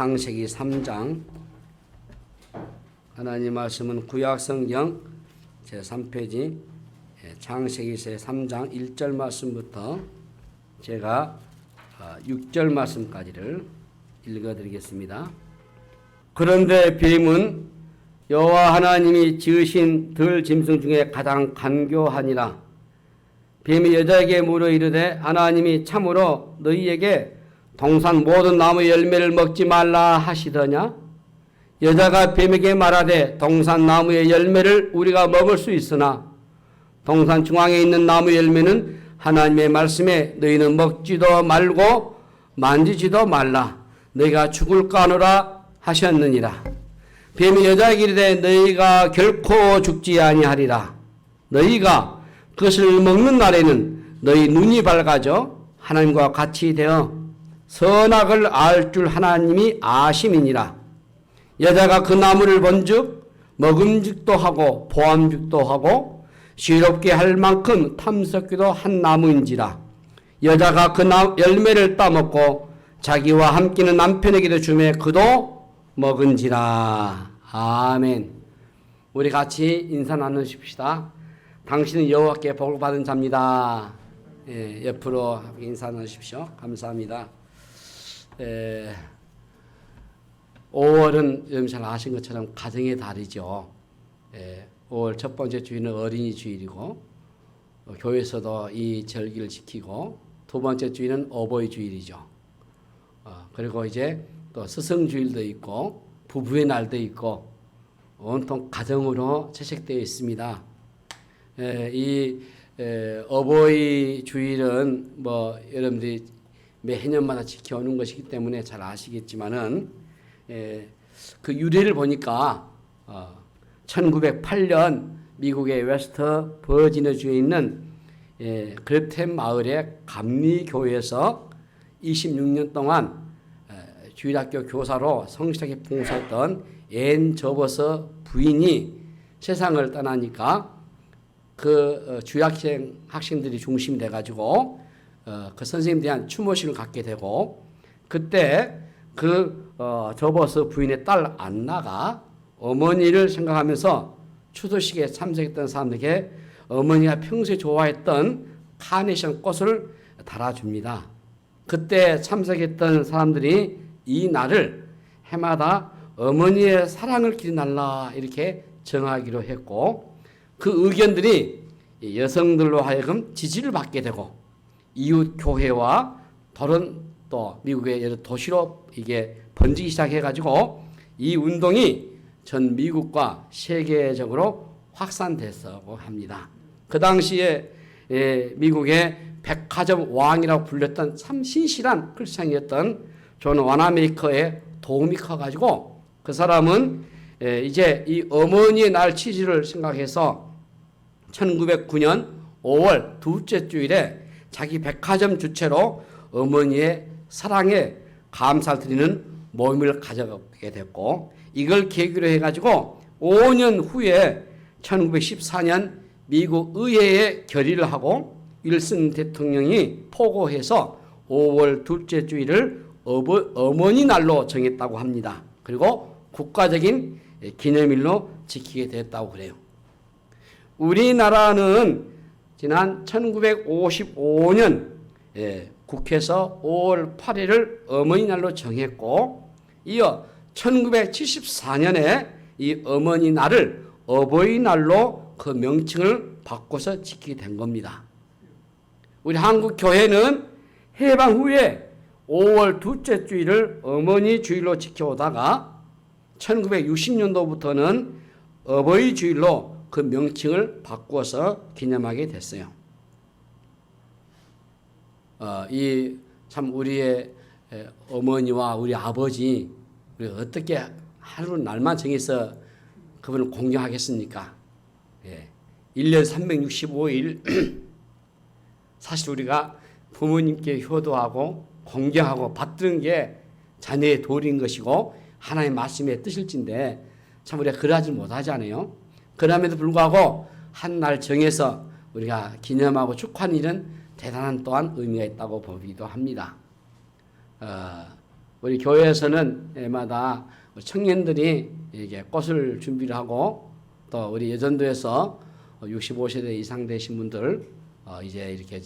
창세기 3장. 하나님 말씀은 구약성경 제3페이지 창세기 제3장 1절 말씀부터 제가 6절 말씀까지를 읽어드리겠습니다. 그런데 뱀은 여호와 하나님이 지으신 들 짐승 중에 가장 간교하니라. 뱀이 여자에게 물어 이르되 하나님이 참으로 너희에게 동산 모든 나무 열매를 먹지 말라 하시더냐? 여자가 뱀에게 말하되 동산 나무의 열매를 우리가 먹을 수 있으나 동산 중앙에 있는 나무 열매는 하나님의 말씀에 너희는 먹지도 말고 만지지도 말라. 너희가 죽을까 하노라 하셨느니라. 뱀이 여자에게 이르되 너희가 결코 죽지 아니하리라. 너희가 그것을 먹는 날에는 너희 눈이 밝아져 하나님과 같이 되어 선악을 알 줄 하나님이 아심이니라. 여자가 그 나무를 본즉 먹음직도 하고 보암직도 하고 시롭게 할 만큼 탐스럽기도 한 나무인지라. 여자가 그 열매를 따먹고 자기와 함께는 남편에게도 주매 그도 먹은지라. 아멘. 우리 같이 인사 나누십시다. 당신은 여호와께 복을 받은 자입니다. 옆으로 인사 나누십시오. 감사합니다. 5월은 여러분 잘 아신 것처럼 가정의 달이죠. 5월 첫 번째 주일은 어린이 주일이고 교회에서도 이 절기를 지키고 두 번째 주일은 어버이 주일이죠. 그리고 이제 또 스승주일도 있고 부부의 날도 있고 온통 가정으로 채색되어 있습니다. 이 어버이 주일은 뭐 여러분들이 매해년마다 지켜오는 것이기 때문에 잘 아시겠지만은 그 유래를 보니까 1908년 미국의 웨스트 버지니아주에 있는 그랩템 마을의 감리교회에서 26년 동안 주일학교 교사로 성실하게 봉사했던 앤 저버서 부인이 세상을 떠나니까 그 주일학생들이 중심이 돼가지고 그 선생님에 대한 추모식을 갖게 되고 그때 그 저버서 부인의 딸 안나가 어머니를 생각하면서 추도식에 참석했던 사람들에게 어머니가 평소에 좋아했던 카네이션 꽃을 달아줍니다. 그때 참석했던 사람들이 이 날을 해마다 어머니의 사랑을 기린 날라 이렇게 정하기로 했고 그 의견들이 여성들로 하여금 지지를 받게 되고 이웃 교회와 또 미국의 여러 도시로 이게 번지기 시작해가지고 이 운동이 전 미국과 세계적으로 확산됐다고 합니다. 그 당시에 미국의 백화점 왕이라고 불렸던 참 신실한 크리스찬이었던 존 와나메이커의 도움이 커가지고 그 사람은 이제 이 어머니의 날 취지를 생각해서 1909년 5월 둘째 주일에 자기 백화점 주최로 어머니의 사랑에 감사를 드리는 모임을 가져가게 됐고 이걸 계기로 해가지고 5년 후에 1914년 미국 의회에 결의를 하고 윌슨 대통령이 포고해서 5월 둘째 주일을 어머니 날로 정했다고 합니다. 그리고 국가적인 기념일로 지키게 됐다고 그래요. 우리나라는 지난 1955년 국회에서 5월 8일을 어머니날로 정했고 이어 1974년에 이 어머니날을 어버이날로 그 명칭을 바꿔서 지키게 된 겁니다. 우리 한국 교회는 해방 후에 5월 둘째 주일을 어머니 주일로 지켜오다가 1960년도부터는 어버이 주일로 그 명칭을 바꿔서 기념하게 됐어요. 이 참 우리의 어머니와 우리 아버지 우리가 어떻게 하루 날만 정해서 그분을 공경하겠습니까? 1년 365일 사실 우리가 부모님께 효도하고 공경하고 받드는 게 자녀의 도리인 것이고 하나님의 말씀의 뜻일진데 참 우리가 그러하지 못하잖아요. 그럼에도 불구하고 한 날 정해서 우리가 기념하고 축하하는 일은 대단한 또한 의미가 있다고 보기도 합니다. 우리 교회에서는 해마다 청년들이 이게 꽃을 준비를 하고 또 우리 여전도에서 65세대 이상 되신 분들 이제 이렇게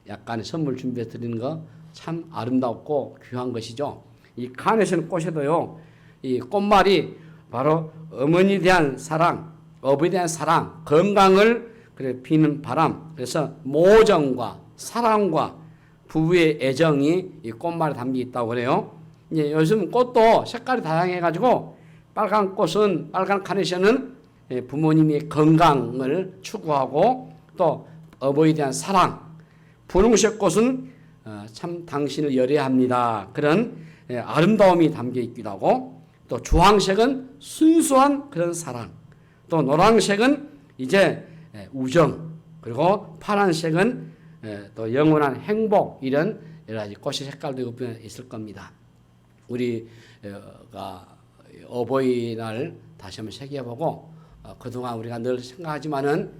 약간의 선물 준비해 드리는 거 참 아름답고 귀한 것이죠. 이 카네이션 꽃에도요, 이 꽃말이 바로 어머니에 대한 사랑, 어부에 대한 사랑, 건강을 그래 피는 바람. 그래서 모정과 사랑과 부부의 애정이 이 꽃말에 담겨 있다고 그래요. 이제 요즘 꽃도 색깔이 다양해가지고 빨간 꽃은 빨간 카네이션은 부모님의 건강을 추구하고 또 어버이에 대한 사랑, 분홍색 꽃은 참 당신을 열애합니다. 그런 아름다움이 담겨 있기도 하고 또 주황색은 순수한 그런 사랑, 또 노란색은 이제 우정, 그리고 파란색은 또 영원한 행복, 이런 여러 가지 꽃의 색깔도 있을 겁니다. 우리가 어버이날 다시 한번 새겨보고 그동안 우리가 늘 생각하지만은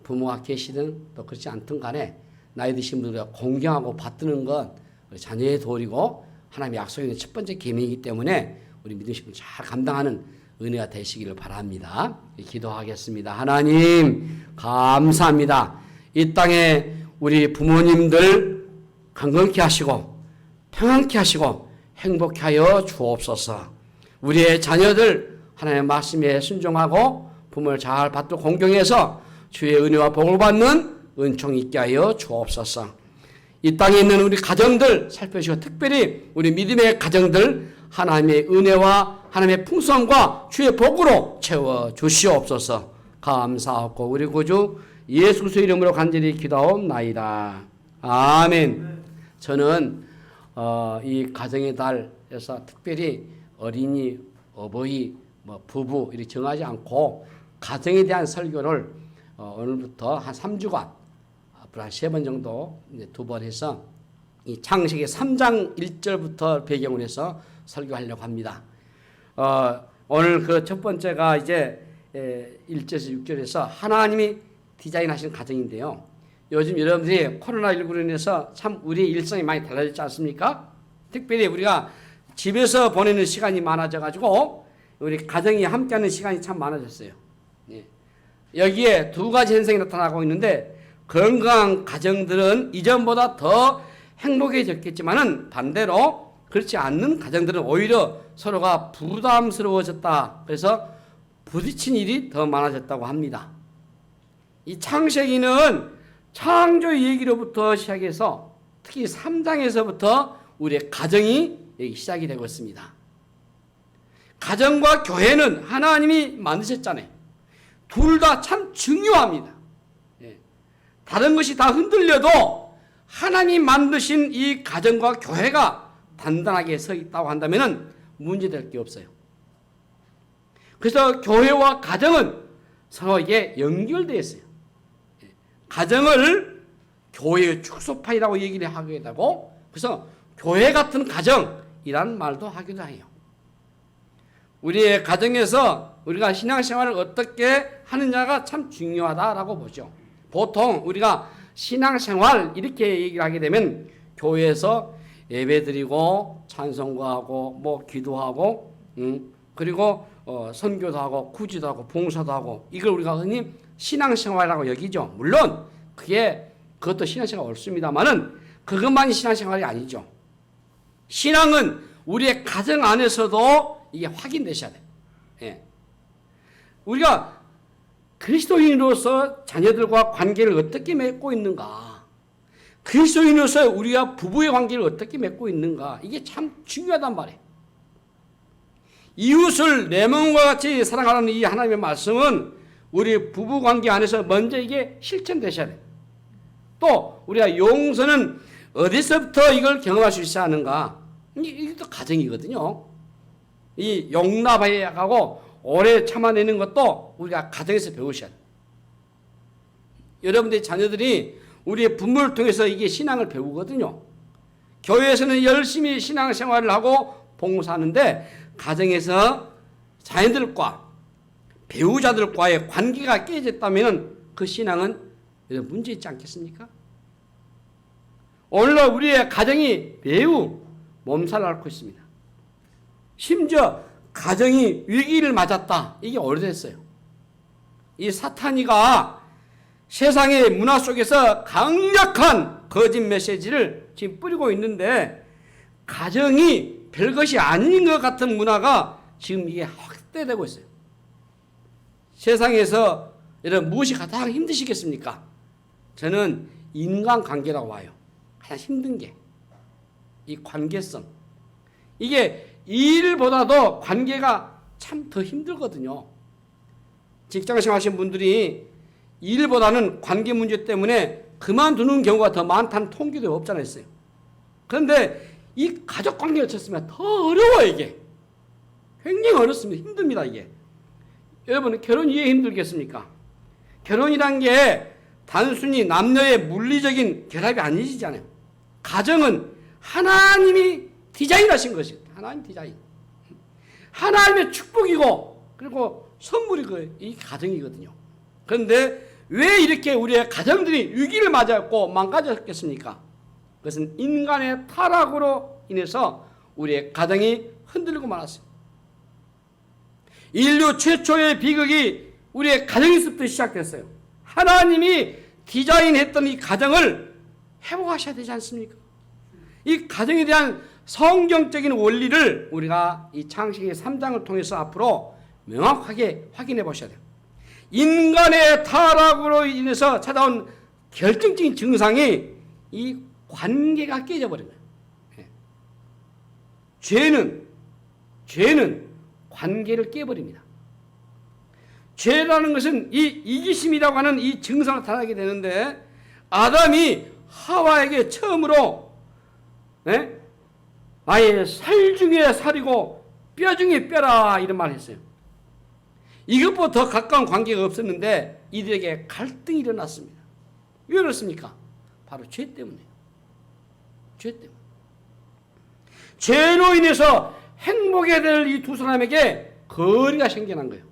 부모가 계시든 또 그렇지 않든 간에 나이 드신 분들과 공경하고 받드는 건 우리 자녀의 도리고 하나님의 약속에 있는 첫 번째 계명이기 때문에 우리 믿으신 분 잘 감당하는 은혜가 되시기를 바랍니다. 기도하겠습니다. 하나님 감사합니다. 이 땅에 우리 부모님들 건강케 하시고 평안케 하시고 행복케 하여 주옵소서. 우리의 자녀들 하나님의 말씀에 순종하고 부모를 잘 받들고 공경해서 주의 은혜와 복을 받는 은총 있게 하여 주옵소서. 이 땅에 있는 우리 가정들 살펴주시고 특별히 우리 믿음의 가정들 하나님의 은혜와 하나님의 풍성과 주의 복으로 채워 주시옵소서. 감사하고 우리 구주 예수 그리스도의 이름으로 간절히 기도하옵나이다. 아멘. 저는 이 가정의 달에서 특별히 어린이, 어버이, 부부 이렇게 정하지 않고 가정에 대한 설교를 오늘부터 한 3주간 앞으로 한 3번 정도 2번 해서 이 창세기 3장 1절부터 배경을 해서 설교하려고 합니다. 오늘 그 첫 번째가 이제 1절에서 6절에서 하나님이 디자인하신 가정인데요. 요즘 여러분들이 코로나19로 인해서 참 우리의 일상이 많이 달라졌지 않습니까? 특별히 우리가 집에서 보내는 시간이 많아져가지고 우리 가정이 함께하는 시간이 참 많아졌어요. 여기에 두 가지 현상이 나타나고 있는데 건강한 가정들은 이전보다 더 행복해졌겠지만은 반대로 그렇지 않는 가정들은 오히려 서로가 부담스러워졌다. 그래서 부딪힌 일이 더 많아졌다고 합니다. 이 창세기는 창조 얘기로부터 시작해서 특히 3장에서부터 우리의 가정이 시작이 되고 있습니다. 가정과 교회는 하나님이 만드셨잖아요. 둘 다 참 중요합니다. 다른 것이 다 흔들려도 하나님 만드신 이 가정과 교회가 단단하게 서 있다고 한다면 문제될 게 없어요. 그래서 교회와 가정은 서로에게 연결되어 있어요. 가정을 교회의 축소판이라고 얘기를 하기도 하고 그래서 교회 같은 가정이라는 말도 하기도 해요. 우리의 가정에서 우리가 신앙생활을 어떻게 하느냐가 참 중요하다라고 보죠. 보통 우리가 신앙생활 이렇게 얘기를 하게 되면 교회에서 예배드리고 찬송도 하고 기도하고 그리고 선교도 하고 구제도 하고 봉사도 하고 이걸 우리가 흔히 신앙생활이라고 여기죠. 물론 그것도 신앙생활 옳습니다만은 그것만이 신앙생활이 아니죠. 신앙은 우리의 가정 안에서도 이게 확인되셔야 돼요. 예. 우리가 그리스도인으로서 자녀들과 관계를 어떻게 맺고 있는가? 그리스도인으로서 우리가 부부의 관계를 어떻게 맺고 있는가? 이게 참 중요하단 말이에요. 이웃을 내 몸과 같이 사랑하는 이 하나님의 말씀은 우리 부부 관계 안에서 먼저 이게 실천되셔야 돼요. 또 우리가 용서는 어디서부터 이걸 경험할 수 있어야 하는가? 이것도 가정이거든요. 이 용납해야 하고 오래 참아내는 것도 우리가 가정에서 배우셔야 돼요. 여러분들의 자녀들이 우리의 부모를 통해서 이게 신앙을 배우거든요. 교회에서는 열심히 신앙생활을 하고 봉사하는데 가정에서 자녀들과 배우자들과의 관계가 깨졌다면 그 신앙은 문제 있지 않겠습니까? 오늘날 우리의 가정이 매우 몸살을 앓고 있습니다. 심지어 가정이 위기를 맞았다. 이게 오래됐어요. 이 사탄이가 세상의 문화 속에서 강력한 거짓 메시지를 지금 뿌리고 있는데, 가정이 별것이 아닌 것 같은 문화가 지금 이게 확대되고 있어요. 세상에서 여러분 무엇이 가장 힘드시겠습니까? 저는 인간관계라고 봐요. 가장 힘든 게 이 관계성. 이게 일보다도 관계가 참 더 힘들거든요. 직장생활 하시는 분들이 일보다는 관계 문제 때문에 그만두는 경우가 더 많다는 통계도 없잖아요. 그런데 이 가족 관계를 쳤으면 더 어려워요. 이게 굉장히 어렵습니다. 힘듭니다. 이게 여러분, 결혼이 왜 힘들겠습니까? 결혼이란 게 단순히 남녀의 물리적인 결합이 아니잖아요. 가정은 하나님이 디자인하신 것이에요. 하나님 디자인. 하나님의 축복이고, 그리고 선물이 이 가정이거든요. 그런데 왜 이렇게 우리의 가정들이 위기를 맞았고 망가졌겠습니까? 그것은 인간의 타락으로 인해서 우리의 가정이 흔들리고 말았어요. 인류 최초의 비극이 우리의 가정에서부터 시작됐어요. 하나님이 디자인했던 이 가정을 회복하셔야 되지 않습니까? 이 가정에 대한 성경적인 원리를 우리가 이 창세기 3장을 통해서 앞으로 명확하게 확인해 보셔야 돼요. 인간의 타락으로 인해서 찾아온 결정적인 증상이 이 관계가 깨져버린 거예요. 죄는 관계를 깨버립니다. 죄라는 것은 이 이기심이라고 하는 이 증상을 나타나게 되는데, 아담이 하와에게 처음으로 나의 살 중에 살이고 뼈 중에 뼈라 이런 말을 했어요. 이것보다 더 가까운 관계가 없었는데 이들에게 갈등이 일어났습니다. 왜 그렇습니까? 바로 죄 때문이에요. 죄 때문에. 죄로 인해서 행복해야 될 이 두 사람에게 거리가 생겨난 거예요.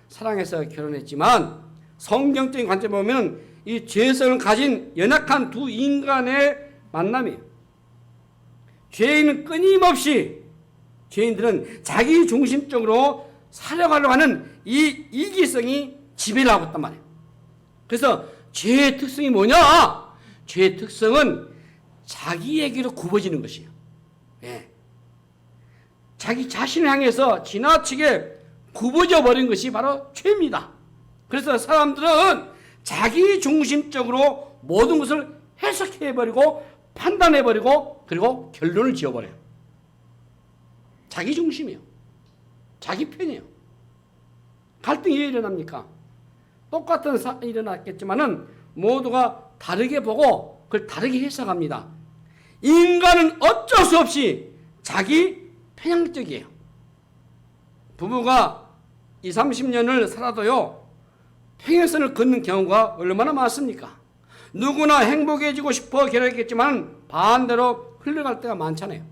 사랑해서 결혼했지만 성경적인 관점을 보면 이 죄성을 가진 연약한 두 인간의 만남이에요. 죄인은 끊임없이, 죄인들은 자기 중심적으로 살아가려고 하는 이 이기성이 지배를 하고 있단 말이에요. 그래서 죄의 특성이 뭐냐? 죄의 특성은 자기에게로 굽어지는 것이에요. 자기 자신을 향해서 지나치게 굽어져 버린 것이 바로 죄입니다. 그래서 사람들은 자기 중심적으로 모든 것을 해석해버리고 판단해버리고 그리고 결론을 지어버려요. 자기 중심이에요. 자기 편이에요. 갈등이 왜 일어납니까? 똑같은 사건이 일어났겠지만은 모두가 다르게 보고 그걸 다르게 해석합니다. 인간은 어쩔 수 없이 자기 편향적이에요. 부부가 20, 30년을 살아도요, 평행선을 걷는 경우가 얼마나 많습니까? 누구나 행복해지고 싶어 결혼했겠지만 반대로 흘러갈 때가 많잖아요.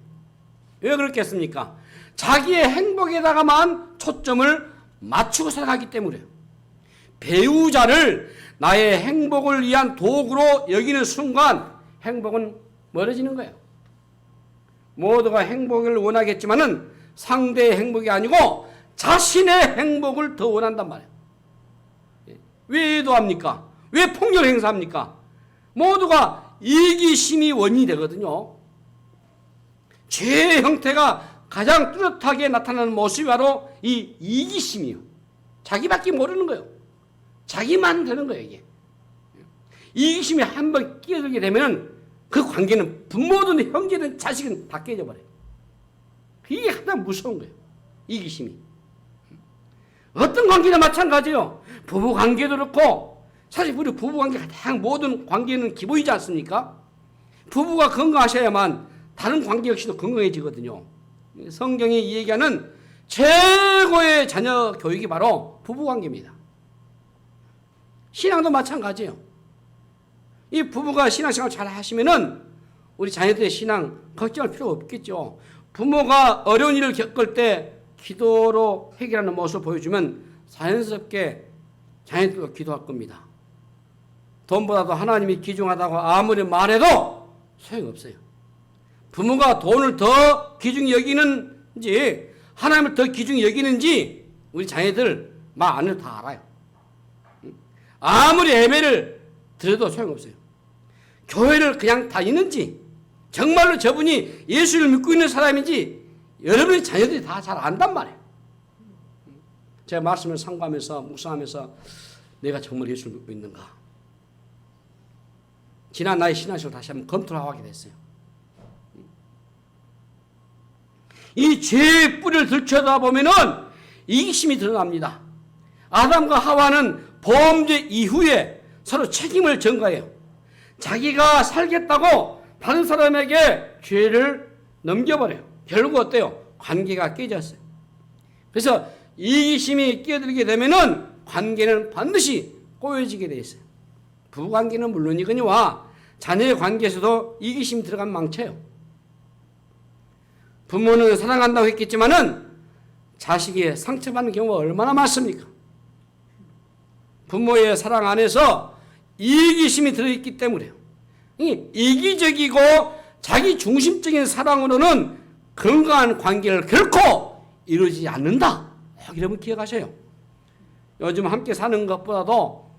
왜 그렇겠습니까? 자기의 행복에다가만 초점을 맞추고 살아가기 때문에요. 배우자를 나의 행복을 위한 도구로 여기는 순간 행복은 멀어지는 거예요. 모두가 행복을 원하겠지만은 상대의 행복이 아니고 자신의 행복을 더 원한단 말이에요. 왜 애도합니까? 왜 폭력을 행사합니까? 모두가 이기심이 원인이 되거든요. 죄의 형태가 가장 뚜렷하게 나타나는 모습이 바로 이 이기심이에요. 자기밖에 모르는 거예요. 자기만 되는 거예요, 이게. 이기심이 한번 끼어들게 되면 그 관계는 부모든 형제든 자식은 다 깨져버려요. 이게 가장 무서운 거예요. 이기심이. 어떤 관계나 마찬가지예요. 부부 관계도 그렇고, 사실 우리 부부 관계 가장 모든 관계는 기본이지 않습니까? 부부가 건강하셔야만 다른 관계 역시도 건강해지거든요. 성경이 얘기하는 최고의 자녀 교육이 바로 부부 관계입니다. 신앙도 마찬가지예요. 이 부부가 신앙생활 잘 하시면은 우리 자녀들의 신앙 걱정할 필요가 없겠죠. 부모가 어려운 일을 겪을 때 기도로 해결하는 모습을 보여주면 자연스럽게 자녀들도 기도할 겁니다. 돈보다도 하나님이 귀중하다고 아무리 말해도 소용없어요. 부모가 돈을 더 귀중히 여기는지 하나님을 더 귀중히 여기는지 우리 자녀들 말 안 해도 다 알아요. 아무리 예배를 드려도 소용없어요. 교회를 그냥 다니는지 정말로 저분이 예수를 믿고 있는 사람인지 여러분의 자녀들이 다 잘 안단 말이에요. 제가 말씀을 상고하면서 묵상하면서 내가 정말 예수를 믿고 있는가, 지난 나의 신앙식을 다시 한번 검토를 하게 됐어요. 이 죄의 뿌리를 들춰다보면은 이기심이 드러납니다. 아담과 하와는 범죄 이후에 서로 책임을 전가해요. 자기가 살겠다고 다른 사람에게 죄를 넘겨버려요. 결국 어때요? 관계가 깨졌어요. 그래서 이기심이 끼어들게 되면은 관계는 반드시 꼬여지게 돼 있어요. 부부관계는 물론이거니와 자녀의 관계에서도 이기심이 들어가면 망쳐요. 부모는 사랑한다고 했겠지만은 자식이 상처받는 경우가 얼마나 많습니까? 부모의 사랑 안에서 이기심이 들어있기 때문에요. 이기적이고 자기 중심적인 사랑으로는 건강한 관계를 결코 이루지 않는다. 여러분 기억하셔요. 요즘 함께 사는 것보다도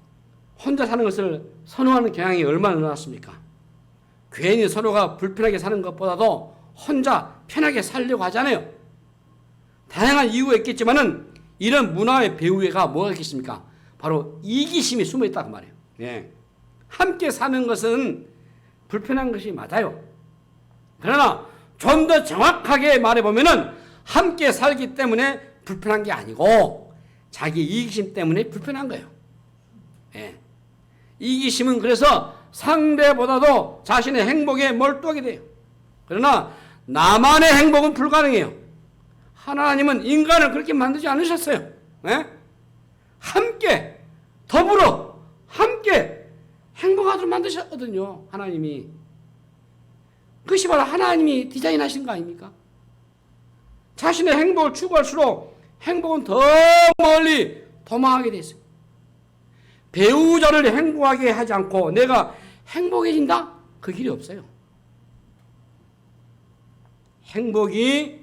혼자 사는 것을 선호하는 경향이 얼마나 늘어났습니까? 괜히 서로가 불편하게 사는 것보다도 혼자 편하게 살려고 하잖아요. 다양한 이유가 있겠지만은 이런 문화의 배후에가 뭐가 있겠습니까? 바로 이기심이 숨어 있다고 말해요. 네. 함께 사는 것은 불편한 것이 맞아요. 그러나 좀 더 정확하게 말해보면은 함께 살기 때문에 불편한 게 아니고 자기 이기심 때문에 불편한 거예요. 네. 이기심은 그래서 상대보다도 자신의 행복에 몰두하게 돼요. 그러나 나만의 행복은 불가능해요. 하나님은 인간을 그렇게 만들지 않으셨어요. 네? 함께 더불어 함께 행복하도록 만드셨거든요. 하나님이. 그것이 바로 하나님이 디자인하신 거 아닙니까? 자신의 행복을 추구할수록 행복은 더 멀리 도망하게 돼 있어요. 배우자를 행복하게 하지 않고 내가 행복해진다? 그 길이 없어요. 행복이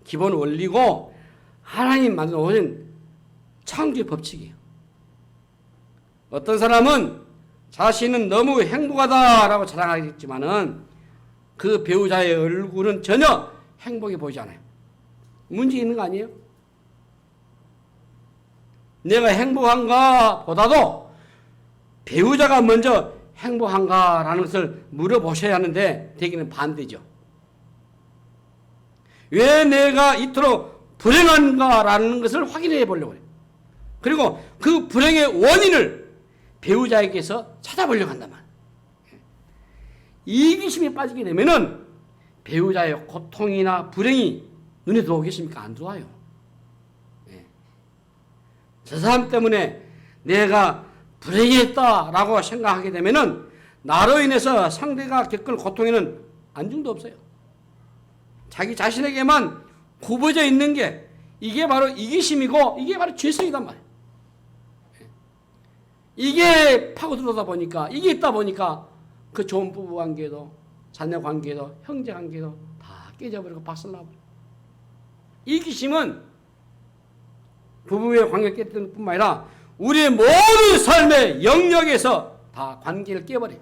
기본 원리고 하나님 만든 오신 창조의 법칙이에요. 어떤 사람은 자신은 너무 행복하다라고 자랑하겠지만은 그 배우자의 얼굴은 전혀 행복해 보이지 않아요. 문제 있는 거 아니에요? 내가 행복한가 보다도 배우자가 먼저 행복한가라는 것을 물어보셔야 하는데 대개는 반대죠. 왜 내가 이토록 불행한가라는 것을 확인해 보려고 해요. 그리고 그 불행의 원인을 배우자에게서 찾아보려고 한단 말이에요. 이기심에 빠지게 되면은 배우자의 고통이나 불행이 눈에 들어오겠습니까? 안 들어와요. 저 사람 때문에 내가 불행했다라고 생각하게 되면은 나로 인해서 상대가 겪을 고통에는 안중도 없어요. 자기 자신에게만 굽어져 있는 게 이게 바로 이기심이고 이게 바로 죄성이단 말이에요. 이게 파고들어다 보니까 이게 있다 보니까 그 좋은 부부 관계도 자녀 관계도 형제 관계도 다 깨져버리고 박살나버려요. 이기심은 부부의 관계를 깨뜨리는 뿐만 아니라 우리의 모든 삶의 영역에서 다 관계를 깨버려요.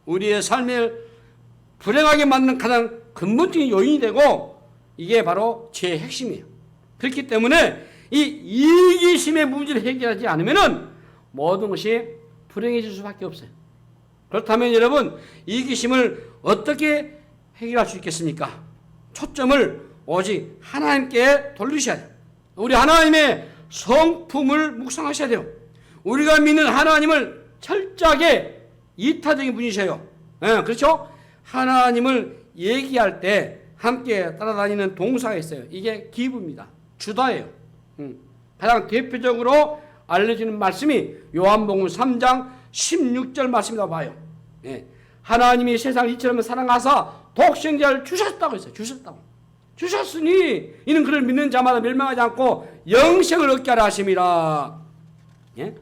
우리의 삶을 불행하게 만드는 가장 근본적인 요인이 되고 이게 바로 죄의 핵심이에요. 그렇기 때문에 이 이기심의 문제를 해결하지 않으면은 모든 것이 불행해질 수밖에 없어요. 그렇다면 여러분 이기심을 어떻게 해결할 수 있겠습니까? 초점을 오직 하나님께 돌리셔야 돼요. 우리 하나님의 성품을 묵상하셔야 돼요. 우리가 믿는 하나님을 철저하게 이타적인 분이셔요. 네, 그렇죠? 하나님을 얘기할 때 함께 따라다니는 동사가 있어요. 이게 기브입니다. 주다예요. 가장 대표적으로 알려지는 말씀이 요한복음 3장 16절 말씀이라고 봐요. 네. 하나님이 세상을 이처럼 사랑하사 독생자를 주셨다고 했어요. 주셨으니 이는 그를 믿는 자마다 멸망하지 않고 영생을 얻게 하라 하심이라. 예?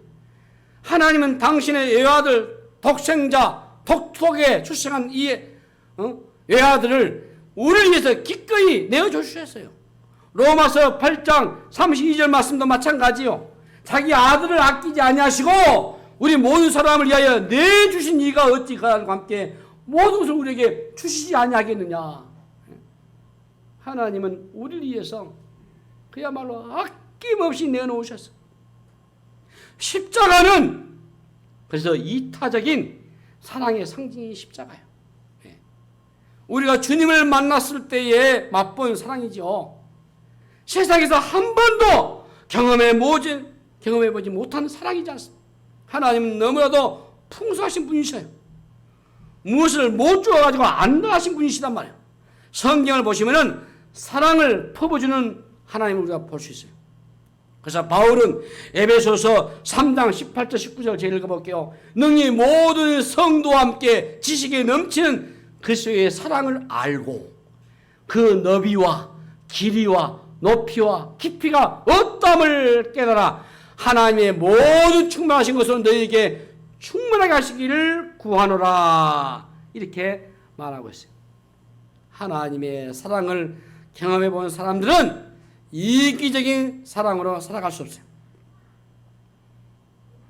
하나님은 당신의 애아들 독생자 독토에 출생한 이 외아들을 우리를 위해서 기꺼이 내어주셨어요. 로마서 8장 32절 말씀도 마찬가지요. 자기 아들을 아끼지 아니하시고 우리 모든 사람을 위하여 내주신 이가 어찌 그와 함께 모든 것을 우리에게 주시지 아니하겠느냐. 하나님은 우리를 위해서 그야말로 아낌없이 내놓으셨어. 십자가는 그래서 이타적인 사랑의 상징이 십자가예요. 우리가 주님을 만났을 때에 맛본 사랑이죠. 세상에서 한 번도 경험해보지 못하는 사랑이지 않습니까? 하나님은 너무나도 풍성하신 분이셔요. 무엇을 못 주어가지고 안 더하신 분이시단 말이에요. 성경을 보시면은 사랑을 퍼부어주는 하나님을 우리가 볼 수 있어요. 그래서 바울은 에베소서 3장 18절 19절 제가 읽어볼게요. 능히 모든 성도와 함께 지식에 넘치는 그리스도의 사랑을 알고 그 너비와 길이와 높이와 깊이가 어떠함을 깨달아 하나님의 모든 충만하신 것으로 너희에게 충만하게 하시기를 구하노라. 이렇게 말하고 있어요. 하나님의 사랑을 경험해 본 사람들은 이기적인 사랑으로 살아갈 수 없어요.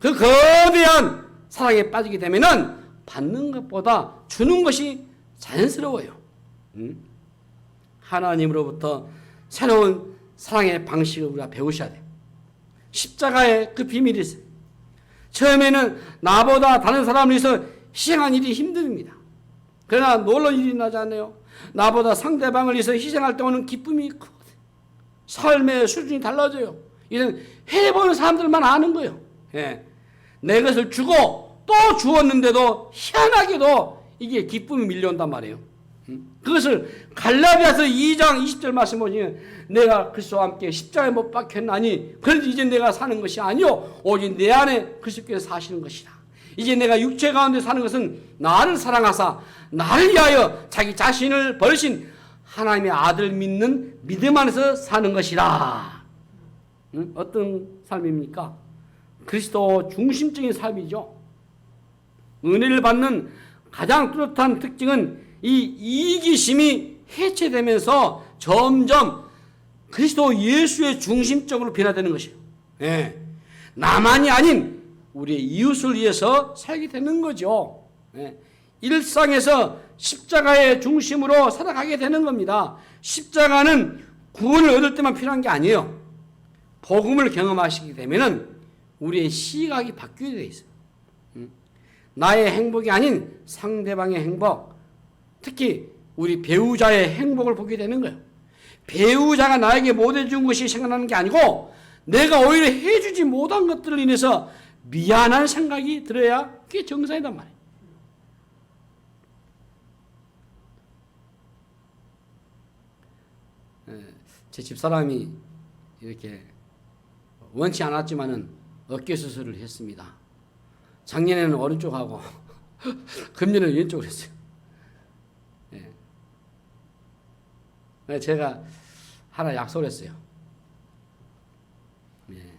그 거대한 사랑에 빠지게 되면은 받는 것보다 주는 것이 자연스러워요. 하나님으로부터 새로운 사랑의 방식을 우리가 배우셔야 돼요. 십자가의 그 비밀이 있어요. 처음에는 나보다 다른 사람을 위해서 희생한 일이 힘듭니다. 그러나 놀라운 일이 나지 않나요? 나보다 상대방을 위해서 희생할 때 오는 기쁨이 크거든요. 삶의 수준이 달라져요. 이런 해보는 사람들만 아는 거예요. 예. 내 것을 주고 또 주었는데도 희한하게도 이게 기쁨이 밀려온단 말이에요. 그것을 갈라디아서 2장 20절 말씀 보시면 내가 그리스도와 함께 십자가에 못 박혔나니 그런데 이제 내가 사는 것이 아니요 오직 내 안에 그리스도께서 사시는 것이다. 이제 내가 육체 가운데 사는 것은 나를 사랑하사 나를 위하여 자기 자신을 버리신 하나님의 아들 믿는 믿음 안에서 사는 것이다. 어떤 삶입니까? 그리스도 중심적인 삶이죠. 은혜를 받는 가장 뚜렷한 특징은 이 이기심이 해체되면서 점점 그리스도 예수의 중심적으로 변화되는 것이에요. 예. 나만이 아닌 우리의 이웃을 위해서 살게 되는 거죠. 예. 일상에서 십자가의 중심으로 살아가게 되는 겁니다. 십자가는 구원을 얻을 때만 필요한 게 아니에요. 복음을 경험하시게 되면은 우리의 시각이 바뀌게 돼 있어요. 나의 행복이 아닌 상대방의 행복, 특히 우리 배우자의 행복을 보게 되는 거예요. 배우자가 나에게 못 해준 것이 생각나는 게 아니고 내가 오히려 해주지 못한 것들을 인해서 미안한 생각이 들어야 그게 정상이단 말이에요. 제 집사람이 이렇게 원치 않았지만은 어깨 수술을 했습니다. 작년에는 오른쪽하고 금년에는 왼쪽으로 했어요. 예. 제가 하나 약속을 했어요. 예.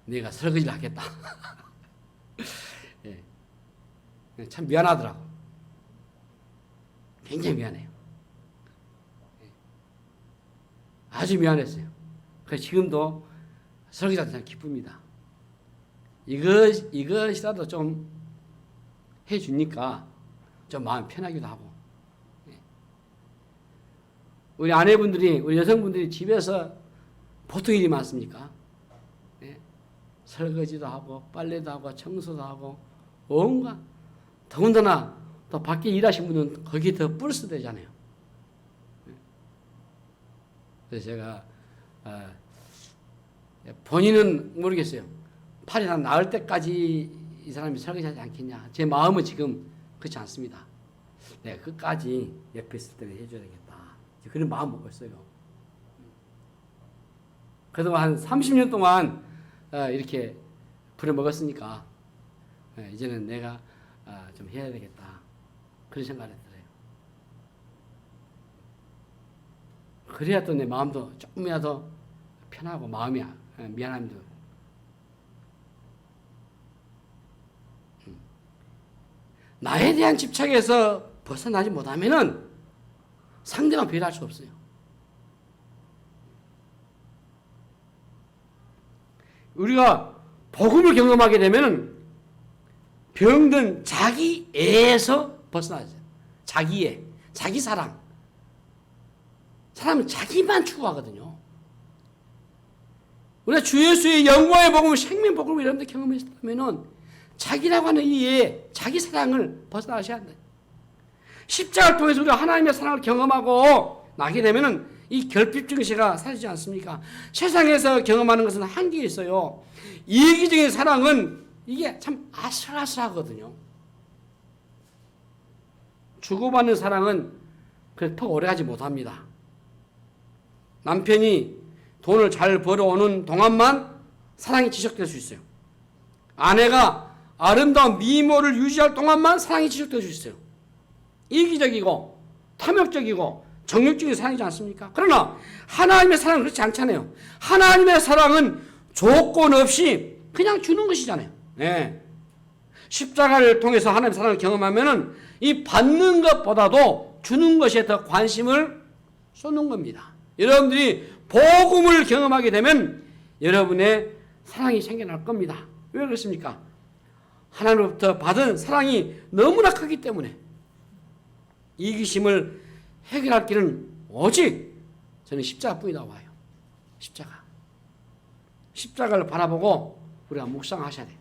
내가 설거지를 하겠다. 예. 참 미안하더라고. 굉장히 미안해요. 예. 아주 미안했어요. 그래서 지금도 설거지할 때 참 기쁩니다. 이것이라도 좀 해주니까 좀 마음 편하기도 하고. 우리 아내분들이, 우리 여성분들이 집에서 보통 일이 많습니까? 예? 설거지도 하고, 빨래도 하고, 청소도 하고, 온갖. 더군다나 또 밖에 일하신 분은 거기에 더 플러스 되잖아요. 그래서 제가, 본인은 모르겠어요. 팔이 다 나을 때까지 이 사람이 설거지하지 않겠냐. 제 마음은 지금 그렇지 않습니다. 내가 끝까지 옆에 있을 때는 해줘야 되겠다. 그런 마음 먹고 있어요. 그래도 한 30년 동안 이렇게 부려먹었으니까 이제는 내가 좀 해야 되겠다. 그런 생각을 들어요. 그래야 또 내 마음도 조금이라도 편하고 마음이 미안함도. 나에 대한 집착에서 벗어나지 못하면은 상대방 배려할 수 없어요. 우리가 복음을 경험하게 되면 병든 자기 애에서 벗어나죠. 자기 애, 자기 사랑. 사람은 자기만 추구하거든요. 우리가 주 예수의 영광의 복음을 생명 복음을 이런 데 경험했다면 자기라고 하는 이 애, 자기 사랑을 벗어나셔야 한다. 십자가를 통해서 우리가 하나님의 사랑을 경험하고 나게 되면 이 결핍 증세가 사라지지 않습니까? 세상에서 경험하는 것은 한계가 있어요. 이기적인 사랑은 이게 참 아슬아슬하거든요. 주고받는 사랑은 그렇게 오래가지 못합니다. 남편이 돈을 잘 벌어오는 동안만 사랑이 지속될 수 있어요. 아내가 아름다운 미모를 유지할 동안만 사랑이 지속될 수 있어요. 이기적이고 탐욕적이고 정욕적인 사랑이지 않습니까? 그러나 하나님의 사랑은 그렇지 않잖아요. 하나님의 사랑은 조건 없이 그냥 주는 것이잖아요. 네. 십자가를 통해서 하나님의 사랑을 경험하면은 이 받는 것보다도 주는 것에 더 관심을 쏟는 겁니다. 여러분들이 복음을 경험하게 되면 여러분의 사랑이 생겨날 겁니다. 왜 그렇습니까? 하나님으로부터 받은 사랑이 너무나 크기 때문에 이기심을 해결할 길은 오직 저는 십자가뿐이라고 봐요. 십자가. 십자가를 바라보고 우리가 묵상하셔야 돼요.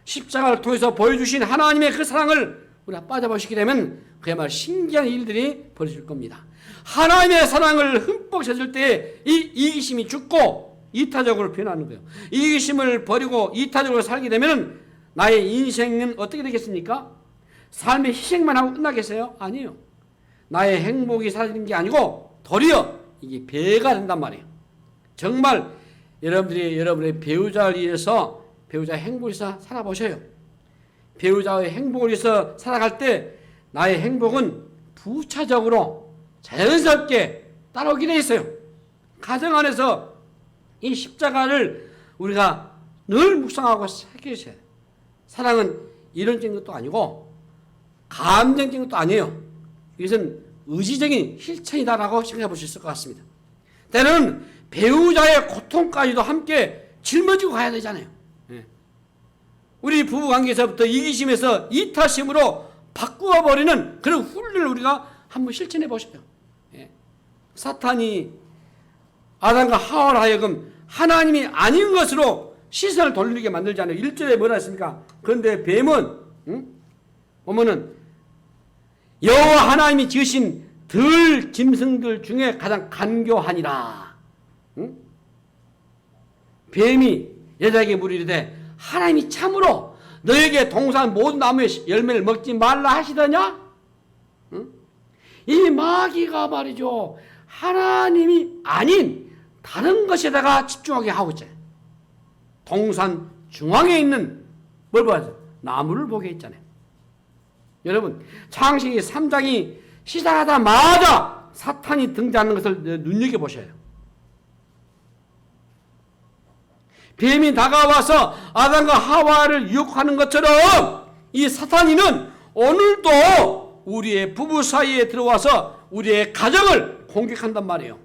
십자가를 통해서 보여주신 하나님의 그 사랑을 우리가 빠져보시게 되면 그야말로 신기한 일들이 벌어질 겁니다. 하나님의 사랑을 흠뻑 젖을 때 이 이기심이 죽고 이타적으로 변하는 거예요. 이기심을 버리고 이타적으로 살게 되면 나의 인생은 어떻게 되겠습니까? 삶의 희생만 하고 끝나겠어요? 아니에요. 나의 행복이 사라지는 게 아니고 도리어 이게 배가 된단 말이에요. 정말 여러분들이 여러분의 배우자를 위해서 배우자의 행복을 위해서 살아보셔요. 배우자의 행복을 위해서 살아갈 때 나의 행복은 부차적으로 자연스럽게 따라오게 돼 있어요. 가정 안에서 이 십자가를 우리가 늘 묵상하고 새기셔야 돼요. 사랑은 이론적인 것도 아니고 감정적인 것도 아니에요. 이것은 의지적인 실천이다라고 생각해 보실 수 있을 것 같습니다. 때로는 배우자의 고통까지도 함께 짊어지고 가야 되잖아요. 우리 부부관계에서부터 이기심에서 이타심으로 바꾸어버리는 그런 훈련을 우리가 한번 실천해 보셔요. 사탄이 아담과 하와로 하여금 하나님이 아닌 것으로 시선을 돌리게 만들잖아요. 1절에 뭐라 했습니까? 그런데 뱀은 보면은 여호와 하나님이 지으신 들 짐승들 중에 가장 간교하니라. 뱀이 여자에게 물으리되 하나님이 참으로 너에게 동산 모든 나무의 열매를 먹지 말라 하시더냐? 이 마귀가 말이죠. 하나님이 아닌 다른 것에다가 집중하게 하고 있잖아요. 동산 중앙에 있는 뭘 봐야죠? 나무를 보게 있잖아요. 여러분 창세기 3장이 시작하자마자 사탄이 등장하는 것을 눈여겨보셔요. 뱀이 다가와서 아담과 하와를 유혹하는 것처럼 이 사탄이는 오늘도 우리의 부부 사이에 들어와서 우리의 가정을 공격한단 말이에요.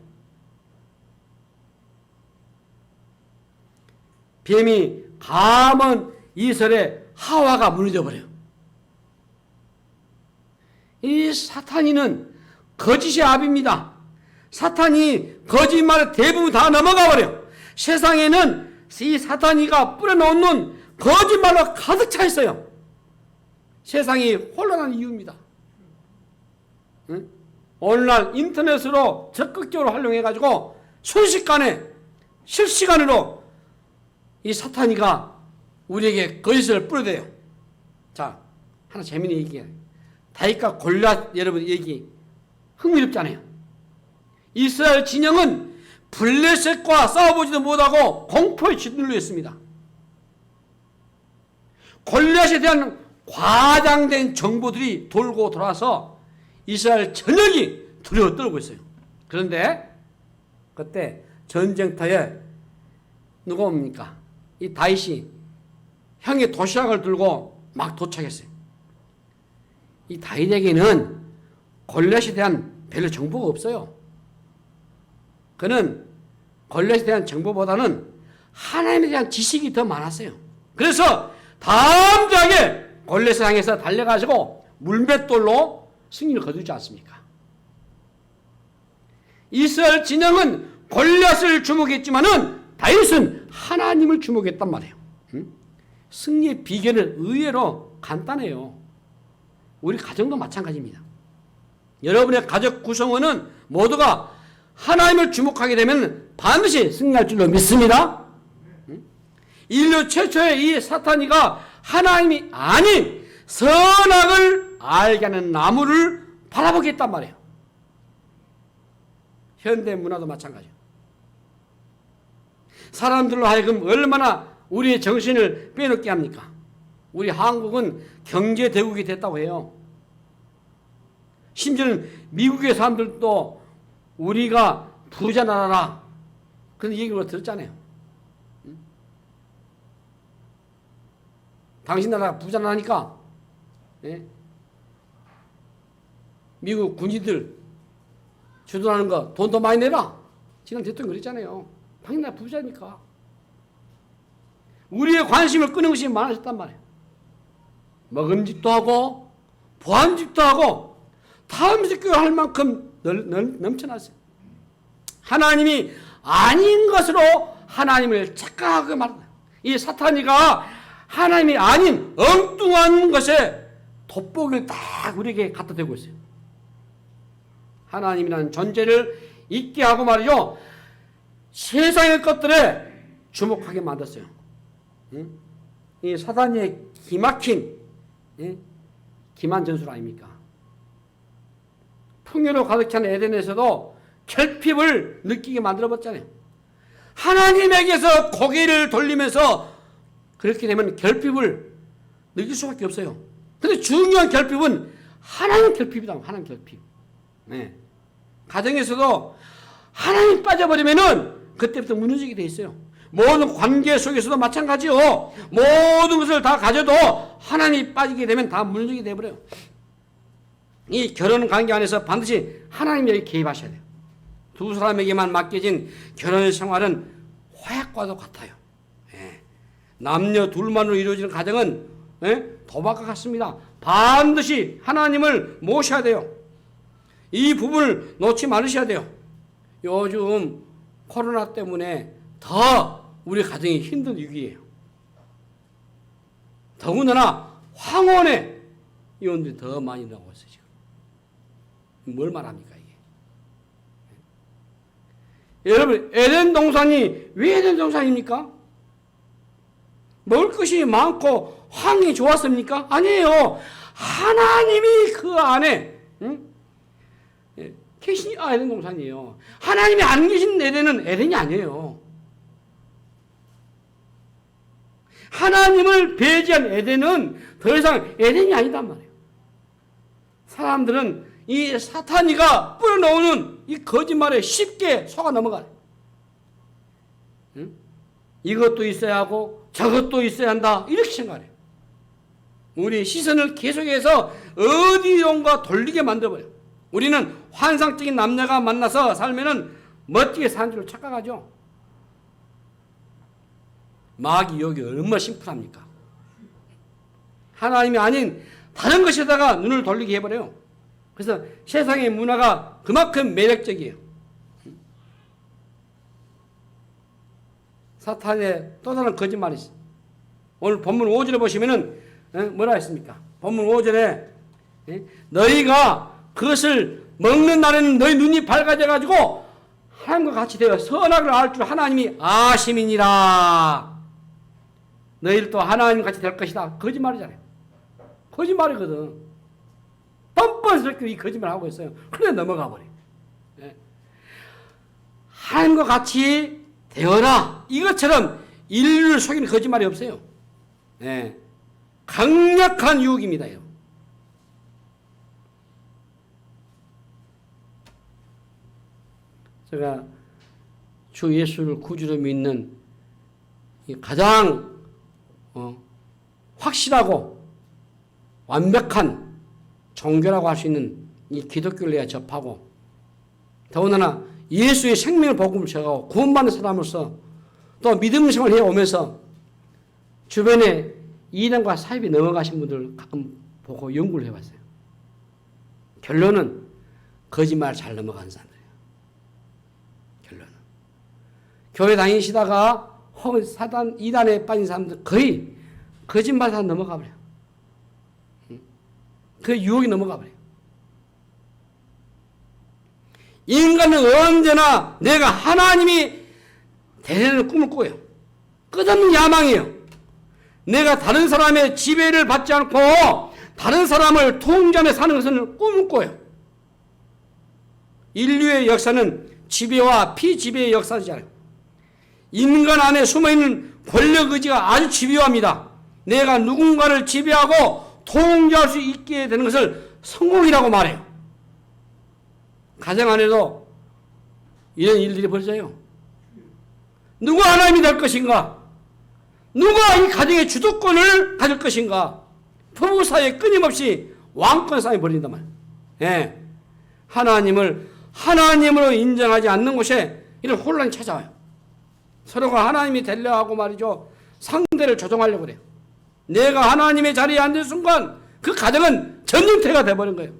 뱀이 감은 이설에 하와가 무너져 버려요. 이 사탄이는 거짓의 압입니다. 사탄이 거짓말을 대부분 다 넘어가 버려요. 세상에는 이 사탄이가 뿌려놓는 거짓말로 가득 차 있어요. 세상이 혼란한 이유입니다. 오늘날 인터넷으로 적극적으로 활용해가지고 순식간에 실시간으로 이 사탄이가 우리에게 거짓을 뿌려대요. 자, 하나 재미있는 얘기예요. 다윗과 골리앗 여러분 얘기 흥미롭잖아요. 이스라엘 진영은 블레셋과 싸워보지도 못하고 공포에 짓눌려 있습니다. 골리앗에 대한 과장된 정보들이 돌고 돌아서 이스라엘 전역이 두려워 떨고 있어요. 그런데 그때 전쟁터에 누가 옵니까? 이 다윗이 형의 도시락을 들고 막 도착했어요. 이 다윗에게는 골리앗에 대한 별로 정보가 없어요. 그는 골리앗에 대한 정보보다는 하나님에 대한 지식이 더 많았어요. 그래서 담대하게 골리앗을 향해서 달려가지고 물맷돌로 승리를 거두지 않습니까? 이스라엘 진영은 골리앗을 주목했지만은 다윗은 하나님을 주목했단 말이에요. 승리의 비결은 의외로 간단해요. 우리 가정도 마찬가지입니다. 여러분의 가족 구성원은 모두가 하나님을 주목하게 되면 반드시 승리할 줄로 믿습니다. 인류 최초의 이 사탄이가 하나님이 아닌 선악을 알게 하는 나무를 바라보게 했단 말이에요. 현대 문화도 마찬가지예요. 사람들로 하여금 얼마나 우리의 정신을 빼놓게 합니까? 우리 한국은 경제대국이 됐다고 해요. 심지어는 미국의 사람들도 우리가 부자 나라라 그런 얘기를 들었잖아요. 당신 나라가 부자 나라니까 미국 군인들 주둔하는 거 돈 더 많이 내라. 지난 대통령 그랬잖아요. 당신 나라 부자니까. 우리의 관심을 끄는 것이 많아졌단 말이에요. 먹음직도 하고 보안직도 하고 탐색도 할 만큼 넘쳐났어요. 하나님이 아닌 것으로 하나님을 착각하고 말한다. 이 사탄이가 하나님이 아닌 엉뚱한 것에 돋보기를 딱 우리에게 갖다 대고 있어요. 하나님이라는 존재를 잊게 하고 말이죠. 세상의 것들에 주목하게 만들었어요. 이 사단의 기막힌 기만 전술 아닙니까? 풍요로 가득 찬 에덴에서도 결핍을 느끼게 만들어봤잖아요. 하나님에게서 고개를 돌리면서 그렇게 되면 결핍을 느낄 수밖에 없어요. 근데 중요한 결핍은 하나님 결핍이다. 하나님 결핍. 네. 가정에서도 하나님 빠져버리면은 그때부터 무너지게 돼 있어요. 모든 관계 속에서도 마찬가지요. 모든 것을 다 가져도 하나님이 빠지게 되면 다 무너지게 돼버려요. 이 결혼 관계 안에서 반드시 하나님이 개입하셔야 돼요. 두 사람에게만 맡겨진 결혼 생활은 화약과도 같아요. 예. 남녀 둘만으로 이루어지는 가정은 도박과 같습니다. 반드시 하나님을 모셔야 돼요. 이 부분을 놓지 말으셔야 돼요. 요즘 코로나 때문에 더 우리 가정이 힘든 위기예요. 더군다나 황혼의 이혼들이 더 많이 나오고 있어요. 지금. 뭘 말합니까 이게? 여러분 에덴 동산이 왜 에덴 동산입니까? 먹을 것이 많고 환경이 좋았습니까? 아니에요. 하나님이 그 안에 계신 에덴 동산이에요. 하나님이 안 계신 에덴은 에덴이 아니에요. 하나님을 배제한 에덴은 더 이상 에덴이 아니단 말이에요. 사람들은 이 사탄이가 뿌려놓는 이 거짓말에 쉽게 속아 넘어가요. 응? 이것도 있어야 하고 저것도 있어야 한다 이렇게 생각해요. 우리 시선을 계속해서 어디론가 돌리게 만들어버려요. 우리는 환상적인 남녀가 만나서 살면은 멋지게 사는 줄 착각하죠. 마귀 여기 얼마나 심플합니까? 하나님이 아닌 다른 것에다가 눈을 돌리게 해버려요. 그래서 세상의 문화가 그만큼 매력적이에요. 사탄의 또 다른 거짓말이 있어요. 오늘 본문 5절에 보시면은 뭐라 했습니까? 본문 5절에 너희가 그것을 먹는 날에는 너희 눈이 밝아져 가지고 하나님과 같이 되어 선악을 알 줄 하나님이 아심이니라. 너희를 또 하나님 같이 될 것이다. 거짓말이잖아요. 거짓말이거든. 뻔뻔스럽게 이 거짓말 하고 있어요. 그래 넘어가 버려. 하나님과 같이 되어라. 이것처럼 인류를 속이는 거짓말이 없어요. 강력한 유혹입니다. 제가 주 예수를 구주로 믿는 가장 확실하고 완벽한 종교라고 할 수 있는 이 기독교를 내가 접하고 더군다나 예수의 생명을 복음을 전하고 구원받는 사람으로서 또 믿음 생활을 해오면서 주변에 이단과 사입에 넘어가신 분들 가끔 보고 연구를 해봤어요. 결론은 거짓말 잘 넘어가는 사람들이에요. 결론은. 교회 다니시다가 혹은 사단, 이단에 빠진 사람들 거의 거짓말 다 넘어가 버려요. 그 유혹이 넘어가 버려요. 인간은 언제나 내가 하나님이 되는 꿈을 꿔요. 끝없는 야망이에요. 내가 다른 사람의 지배를 받지 않고 다른 사람을 통제하며 사는 것을 꿈을 꿔요. 인류의 역사는 지배와 피지배의 역사잖아요. 인간 안에 숨어있는 권력 의지가 아주 집요합니다. 내가 누군가를 지배하고 통제할 수 있게 되는 것을 성공이라고 말해요. 가정 안에도 이런 일들이 벌어져요. 누가 하나님이 될 것인가? 누가 이 가정의 주도권을 가질 것인가? 부부 사이에 끊임없이 왕권 싸움이 벌어진단 말이에요. 예. 하나님을 하나님으로 인정하지 않는 곳에 이런 혼란이 찾아와요. 서로가 하나님이 되려 하고 말이죠. 상대를 조종하려고 그래요. 내가 하나님의 자리에 앉은 순간 그 가정은 전쟁터가 돼버린 거예요.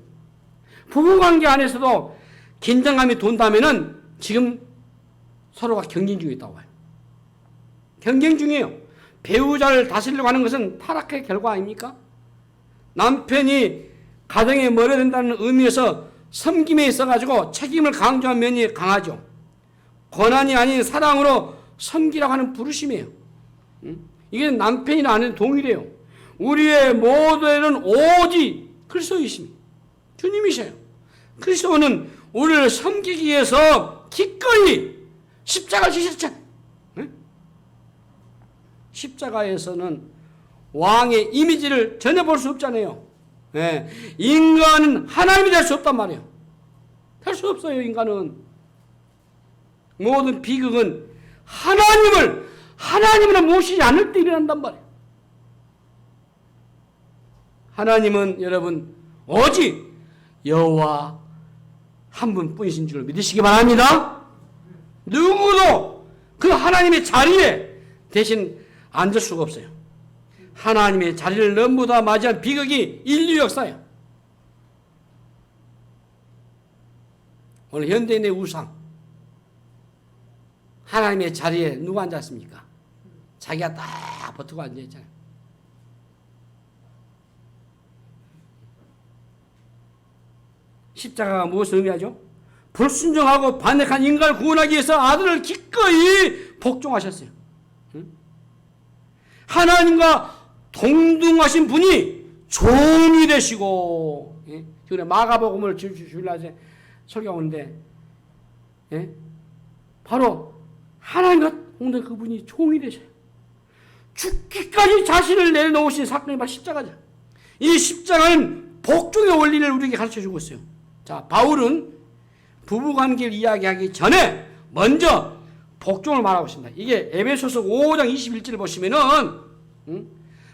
부부관계 안에서도 긴장감이 돈다면은 지금 서로가 경쟁 중에 있다고 봐요. 경쟁 중이에요. 배우자를 다스리려고 하는 것은 타락의 결과 아닙니까? 남편이 가정에 멀어진다는 의미에서 섬김에 있어가지고 책임을 강조한 면이 강하죠. 권한이 아닌 사랑으로 섬기라고 하는 부르심이에요. 이게 남편이나 아내는 동일해요. 우리의 모두에는 오직 그리스도이십니다. 주님이셔요. 그리스도는 우리를 섬기기 위해서 기꺼이 십자가를 지셨잖아요. 십자가에서는 왕의 이미지를 전혀 볼 수 없잖아요. 네. 인간은 하나님이 될 수 없단 말이에요. 될 수 없어요. 인간은. 모든 비극은 하나님을 모시지 않을 때 일어난단 말이에요. 하나님은 여러분 오직 여호와 한 분뿐이신 줄 믿으시기 바랍니다. 누구도 그 하나님의 자리에 대신 앉을 수가 없어요. 하나님의 자리를 넘보다 맞이한 비극이 인류 역사예요. 오늘 현대인의 우상. 하나님의 자리에 누가 앉았습니까? 자기가 딱 버티고 앉아있잖아요. 십자가가 무엇을 의미하죠? 불순종하고 반역한 인간을 구원하기 위해서 아들을 기꺼이 복종하셨어요. 하나님과 동등하신 분이 종이 되시고, 예? 마가복음을 주일날에 설교하는데, 예? 바로 하나님과 동등 그분이 종이 되셔요. 죽기까지 자신을 내놓으신 사건이 바로 십자가죠. 이 십자가는 복종의 원리를 우리에게 가르쳐 주고 있어요. 자, 바울은 부부관계를 이야기하기 전에 먼저 복종을 말하고 있습니다. 이게 에베소서 5장 21절을 보시면은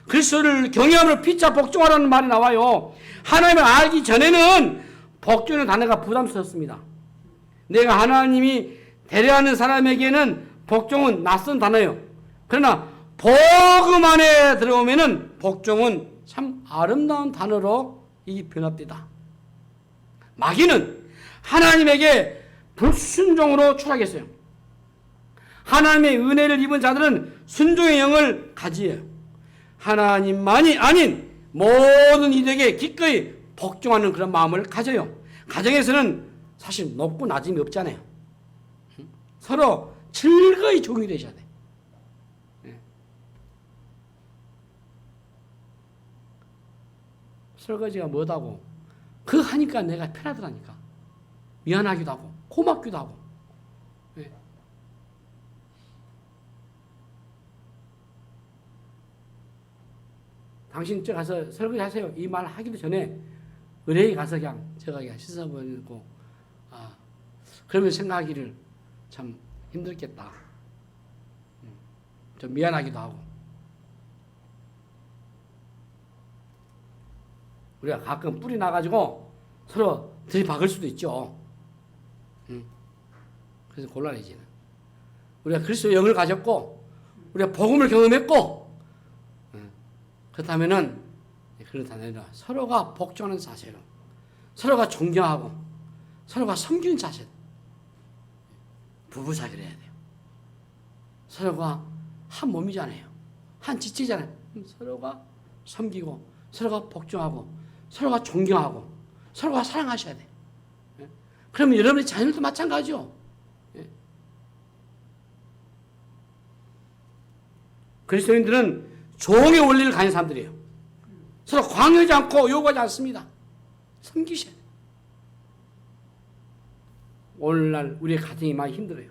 그리스도를 경외함으로 피차 복종하라는 말이 나와요. 하나님을 알기 전에는 복종이라는 단어가 부담스럽습니다. 내가 하나님이 되려하는 사람에게는 복종은 낯선 단어예요. 그러나 복음 안에 들어오면은 복종은 참 아름다운 단어로 이 변합니다. 마귀는 하나님에게 불순종으로 추락했어요. 하나님의 은혜를 입은 자들은 순종의 영을 가지어요. 하나님만이 아닌 모든 이들에게 기꺼이 복종하는 그런 마음을 가져요. 가정에서는 사실 높고 낮음이 없잖아요. 서로 즐거이 종이 되셔야 돼. 설거지가 뭐다고 그거 하니까 내가 편하더라니까. 미안하기도 하고 고맙기도 하고. 네. 당신 저 가서 설거지 하세요. 이 말 하기도 전에 의뢰에 가서 그냥 제가 그냥 씻어버리고 그러면 생각하기를 참 힘들겠다. 좀 미안하기도 하고. 우리가 가끔 뿔이 나가지고 서로 들이박을 수도 있죠. 그래서 곤란해지는. 우리가 그리스도의 영을 가졌고 우리가 복음을 경험했고 그렇다면은 서로가 복종하는 자세로 서로가 존경하고 서로가 섬기는 자세. 부부 사귀를 해야 돼요. 서로가 한 몸이잖아요. 한 지체잖아요. 서로가 섬기고 서로가 복종하고 서로가 존경하고 서로가 사랑하셔야 돼요. 그러면 여러분의 자녀들도 마찬가지죠. 그리스도인들은 종의 원리를 가진 사람들이에요. 서로 강요하지 않고 요구하지 않습니다. 섬기셔야 돼요. 오늘날 우리의 가정이 많이 힘들어요.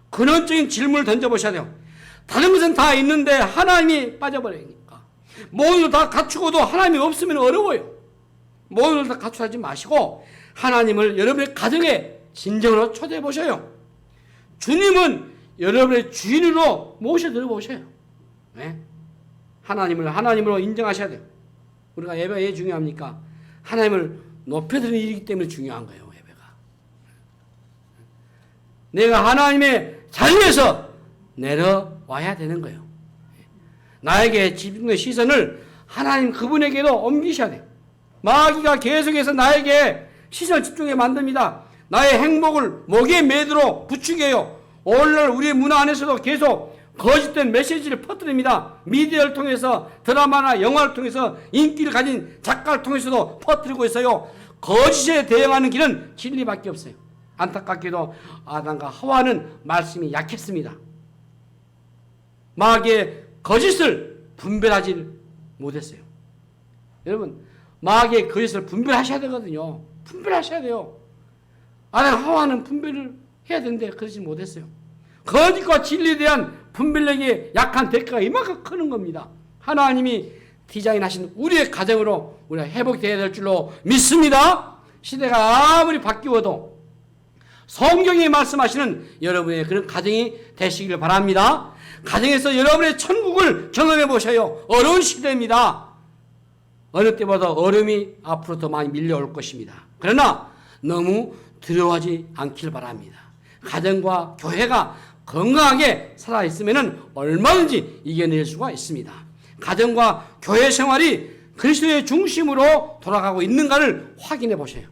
근원적인 질문을 던져보셔야 돼요. 다른 것은 다 있는데 하나님이 빠져버리니까. 모든 걸 다 갖추고도 하나님이 없으면 어려워요. 모든 걸 다 갖추지 마시고 하나님을 여러분의 가정에 진정으로 초대해 보셔요. 주님은 여러분의 주인으로 모셔들어 보셔요. 네? 하나님을 하나님으로 인정하셔야 돼요. 우리가 예배가 왜 중요합니까? 하나님을 높여드리는 일이기 때문에 중요한 거예요. 예배가. 내가 하나님의 자리에서 내려와야 되는 거예요. 나에게 집중된 시선을 하나님 그분에게도 옮기셔야 돼요. 마귀가 계속해서 나에게 시선을 집중해 만듭니다. 나의 행복을 목에 매도록 부추게 해요. 오늘날 우리의 문화 안에서도 계속 거짓된 메시지를 퍼뜨립니다. 미디어를 통해서 드라마나 영화를 통해서 인기를 가진 작가를 통해서도 퍼뜨리고 있어요. 거짓에 대응하는 길은 진리밖에 없어요. 안타깝게도 아담과 하와는 말씀이 약했습니다. 마귀의 거짓을 분별하지 못했어요. 여러분, 마귀의 거짓을 분별하셔야 되거든요. 분별하셔야 돼요. 아담 하와는 분별을 해야 되는데 그러지 못했어요. 거짓과 진리에 대한 분별력이 약한 대가가 이만큼 크는 겁니다. 하나님이 디자인하신 우리의 가정으로 우리가 회복되어야 될 줄로 믿습니다. 시대가 아무리 바뀌어도 성경이 말씀하시는 여러분의 그런 가정이 되시길 바랍니다. 가정에서 여러분의 천국을 경험해 보셔요. 어려운 시대입니다. 어느 때보다 어려움이 앞으로 더 많이 밀려올 것입니다. 그러나 너무 두려워하지 않길 바랍니다. 가정과 교회가 건강하게 살아있으면 얼마든지 이겨낼 수가 있습니다. 가정과 교회 생활이 그리스도의 중심으로 돌아가고 있는가를 확인해 보세요.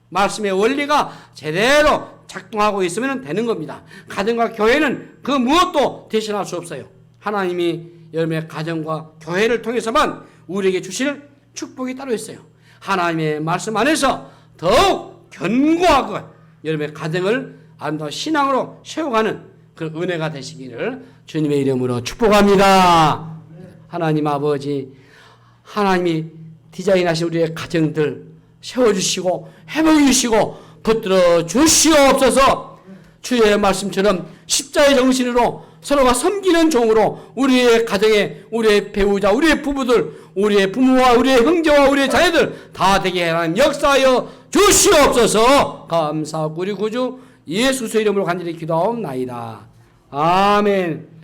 말씀의 원리가 제대로 작동하고 있으면 되는 겁니다. 가정과 교회는 그 무엇도 대신할 수 없어요. 하나님이 여러분의 가정과 교회를 통해서만 우리에게 주실 축복이 따로 있어요. 하나님의 말씀 안에서 더욱 견고하고 여러분의 가정을 아름다운 신앙으로 세워가는 그런 은혜가 되시기를 주님의 이름으로 축복합니다. 하나님 아버지, 하나님이 디자인하신 우리의 가정들 세워주시고 회복해 주시고 붙들어 주시옵소서. 주의 말씀처럼 십자의 정신으로 서로가 섬기는 종으로 우리의 가정에 우리의 배우자, 우리의 부부들, 우리의 부모와 우리의 형제와 우리의 자녀들 다 되게 하나님 역사하여 주시옵소서. 감사하고 우리 구주 예수의 이름으로 간절히 기도하옵나이다. 아멘.